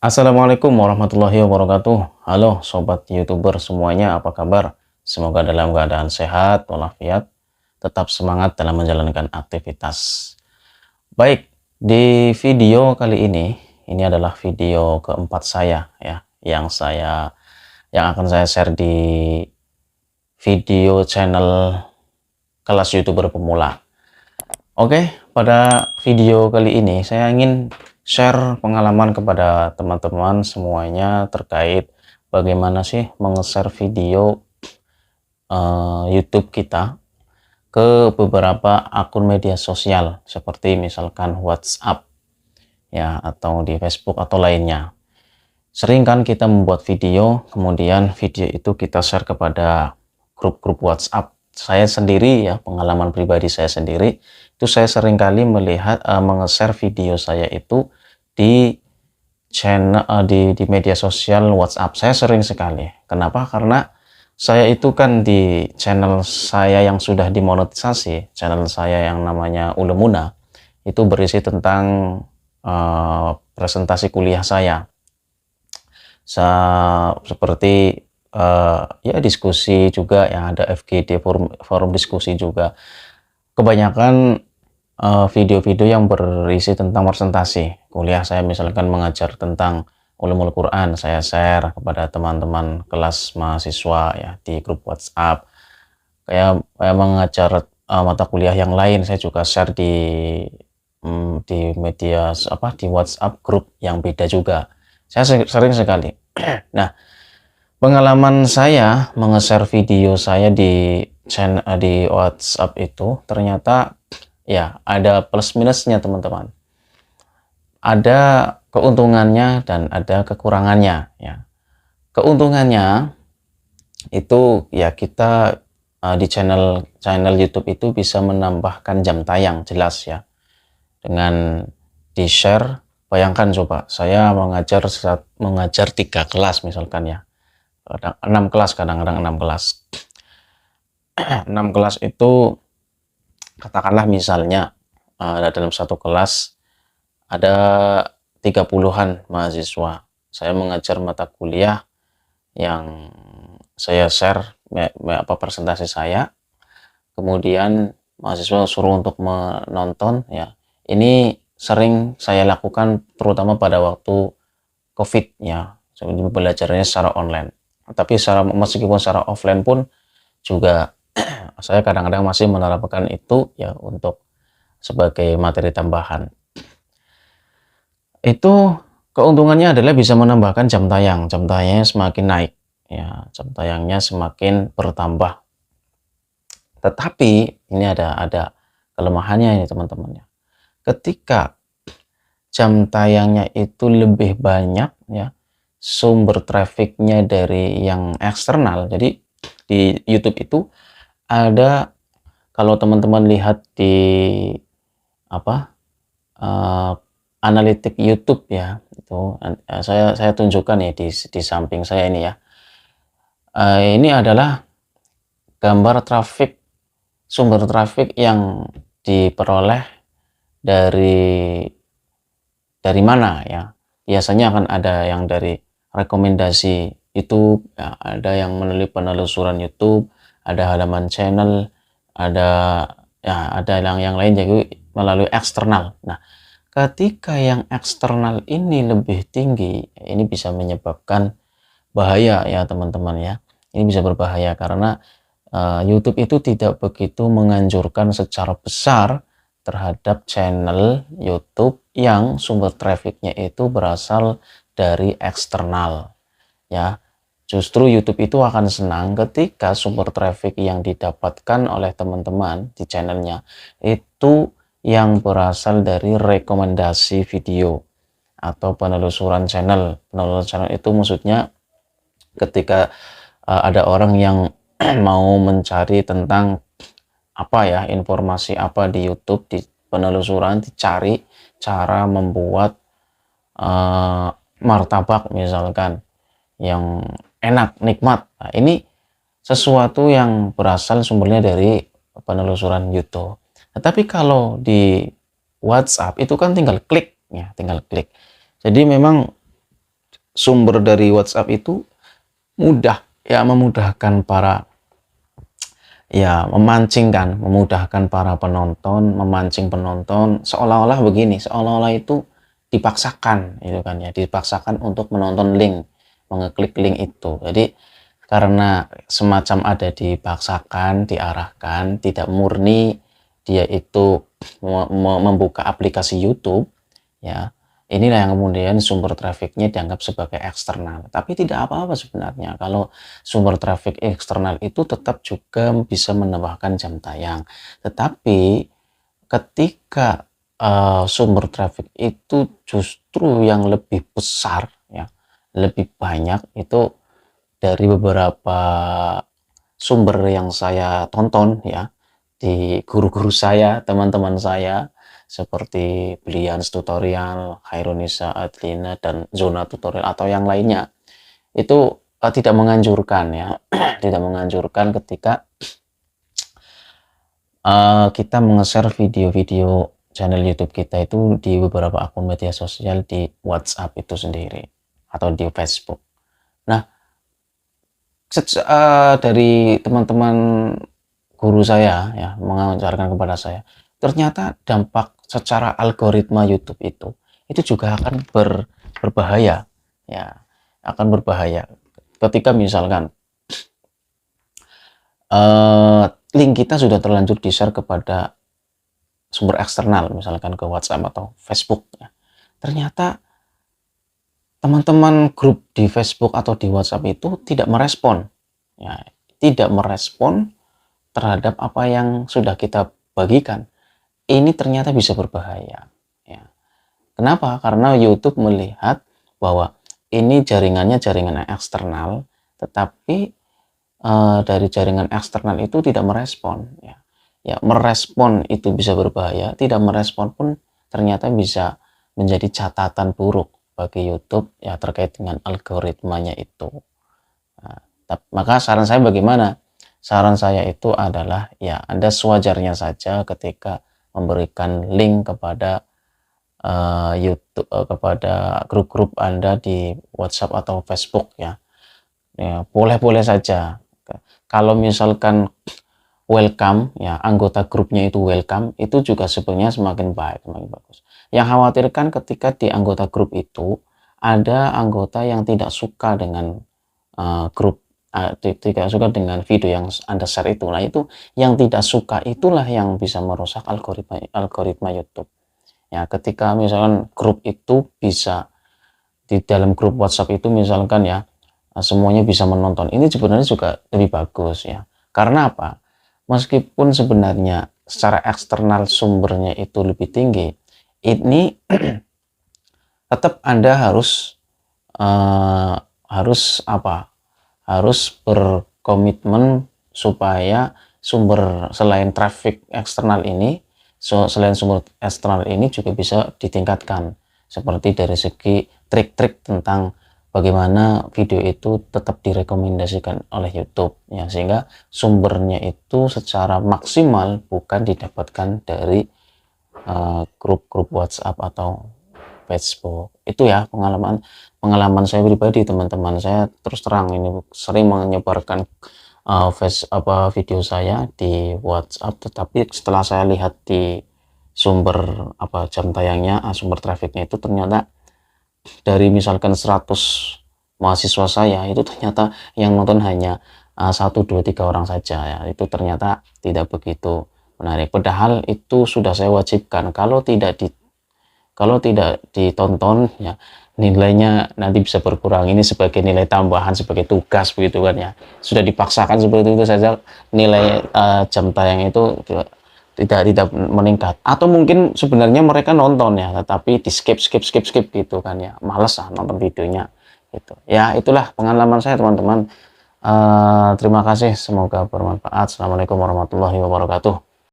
Assalamualaikum warahmatullahi wabarakatuh. Halo sobat YouTuber semuanya, apa kabar? Semoga dalam keadaan sehat walafiat, tetap semangat dalam menjalankan aktivitas. Baik, di video kali ini adalah video keempat saya ya, yang akan saya share di video channel kelas YouTuber pemula. Oke, pada video kali ini saya ingin share pengalaman kepada teman-teman semuanya terkait bagaimana sih menge-share video YouTube kita ke beberapa akun media sosial seperti misalkan WhatsApp ya, atau di Facebook atau lainnya. Sering kan kita membuat video, kemudian video itu kita share kepada grup-grup WhatsApp. Saya sendiri ya, pengalaman pribadi saya sendiri, itu saya seringkali melihat menge-share video saya itu di channel di media sosial WhatsApp. Saya sering sekali. Kenapa? Karena saya itu kan di channel saya yang sudah dimonetisasi, channel saya yang namanya Ulemuna, itu berisi tentang presentasi kuliah saya. Seperti ya diskusi juga ya, ada FGD, forum diskusi juga. Kebanyakan video-video yang berisi tentang presentasi kuliah saya, misalkan mengajar tentang ulumul Quran, saya share kepada teman-teman kelas mahasiswa ya di grup WhatsApp. Kayak mengajar mata kuliah yang lain, saya juga share di media di WhatsApp grup yang beda juga. Saya sering sekali. Nah, pengalaman saya menge-share video saya di channel di WhatsApp itu ternyata ya ada plus minusnya teman-teman. Ada keuntungannya dan ada kekurangannya ya. Keuntungannya itu ya kita di channel YouTube itu bisa menambahkan jam tayang, jelas ya. Dengan di-share, bayangkan coba saya mengajar 3 kelas misalkan ya. 6 kelas, kadang-kadang 6 kelas. 6 kelas itu katakanlah misalnya dalam satu kelas ada 30-an mahasiswa. Saya mengajar mata kuliah yang saya share presentasi saya, kemudian mahasiswa suruh untuk menonton ya. Ini sering saya lakukan terutama pada waktu COVID ya, belajarnya secara online. Tapi meskipun secara offline pun juga saya kadang-kadang masih menerapkan itu ya untuk sebagai materi tambahan. Itu keuntungannya adalah bisa menambahkan jam tayangnya semakin naik ya, jam tayangnya semakin bertambah. Tetapi ini ada kelemahannya ini teman-teman ya. Ketika jam tayangnya itu lebih banyak ya, sumber trafficnya dari yang eksternal. Jadi di YouTube itu ada, kalau teman-teman lihat di analitik YouTube ya, itu saya tunjukkan ya di samping saya ini ya. Ini adalah gambar sumber traffic yang diperoleh dari mana ya. Biasanya akan ada yang dari rekomendasi YouTube ya, ada yang melalui penelusuran YouTube, ada halaman channel, ada yang lain jadi melalui eksternal. Nah, ketika yang eksternal ini lebih tinggi, ini bisa menyebabkan bahaya ya teman-teman ya. Ini bisa berbahaya karena YouTube itu tidak begitu menganjurkan secara besar terhadap channel YouTube yang sumber trafficnya itu berasal dari eksternal ya. Justru YouTube itu akan senang ketika sumber traffic yang didapatkan oleh teman-teman di channelnya itu yang berasal dari rekomendasi video atau penelusuran channel. Penelusuran channel itu maksudnya ketika ada orang yang mau mencari tentang informasi apa di YouTube, di penelusuran dicari cara membuat martabak misalkan yang enak, nikmat. Nah, ini sesuatu yang berasal sumbernya dari penelusuran YouTube. Tetapi kalau di WhatsApp itu kan tinggal klik ya, tinggal klik. Jadi memang sumber dari WhatsApp itu mudah ya, memudahkan para ya memudahkan para penonton, memancing penonton, seolah-olah begini, seolah-olah itu dipaksakan itu kan ya, dipaksakan untuk menonton link, mengeklik link itu. Jadi karena semacam ada dipaksakan, diarahkan, tidak murni dia itu membuka aplikasi YouTube ya. Inilah yang kemudian sumber trafiknya dianggap sebagai eksternal. Tapi tidak apa-apa sebenarnya kalau sumber trafik eksternal itu tetap juga bisa menambahkan jam tayang. Tetapi ketika sumber trafik itu justru yang lebih besar ya, lebih banyak, itu dari beberapa sumber yang saya tonton ya, di guru-guru saya, teman-teman saya, seperti Brilliance Tutorial, Khairunisa Adlina, dan Zona Tutorial atau yang lainnya, itu tidak menganjurkan ya, tidak menganjurkan ketika kita menge-share video-video channel YouTube kita itu di beberapa akun media sosial di WhatsApp itu sendiri atau di Facebook. Nah, dari teman-teman guru saya ya mengajarkan kepada saya, ternyata dampak secara algoritma YouTube itu juga akan berbahaya ya, akan berbahaya ketika misalkan link kita sudah terlanjur di-share kepada sumber eksternal, misalkan ke WhatsApp atau Facebook ya. Ternyata teman-teman grup di Facebook atau di WhatsApp itu tidak merespon ya, tidak merespon terhadap apa yang sudah kita bagikan. Ini ternyata bisa berbahaya ya. Kenapa? Karena YouTube melihat bahwa ini jaringannya jaringan eksternal, tetapi dari jaringan eksternal itu tidak merespon ya. Ya, merespon itu bisa berbahaya, tidak merespon pun ternyata bisa menjadi catatan buruk bagi YouTube ya terkait dengan algoritmanya itu. Nah, maka saran saya bagaimana? Saran saya itu adalah ya Anda sewajarnya saja ketika memberikan link kepada YouTube, kepada grup-grup Anda di WhatsApp atau Facebook ya. Ya, boleh-boleh saja. Kalau misalkan welcome ya, anggota grupnya itu welcome, itu juga sebenarnya semakin baik, semakin bagus. Yang khawatirkan ketika di anggota grup itu ada anggota yang tidak suka dengan grup, tidak suka dengan video yang Anda share itu. Nah, itu yang tidak suka itulah yang bisa merusak algoritma YouTube. Ya, ketika misalkan grup itu bisa di dalam grup WhatsApp itu misalkan ya semuanya bisa menonton, ini sebenarnya juga lebih bagus ya. Karena apa? Meskipun sebenarnya secara eksternal sumbernya itu lebih tinggi, ini tetap Anda harus harus berkomitmen supaya sumber selain traffic eksternal ini, selain sumber eksternal ini juga bisa ditingkatkan, seperti dari segi trik-trik tentang bagaimana video itu tetap direkomendasikan oleh YouTube ya, sehingga sumbernya itu secara maksimal bukan didapatkan dari grup-grup WhatsApp atau Facebook. Itu ya pengalaman saya pribadi, teman-teman. Saya terus terang ini sering menyebarkan video saya di WhatsApp, tetapi setelah saya lihat di sumber jam tayangnya, sumber trafiknya itu ternyata dari misalkan 100 mahasiswa saya itu ternyata yang nonton hanya 1, 2, 3 orang saja ya. Itu ternyata tidak begitu menarik, padahal itu sudah saya wajibkan kalau tidak ditonton ya nilainya nanti bisa berkurang. Ini sebagai nilai tambahan, sebagai tugas begitu kan ya, sudah dipaksakan seperti itu saja nilai jam tayang itu tidak meningkat. Atau mungkin sebenarnya mereka nonton ya tetapi di skip gitu kan ya, males nonton videonya gitu ya. Itulah pengalaman saya, teman-teman. Terima kasih, semoga bermanfaat. Assalamualaikum warahmatullahi wabarakatuh.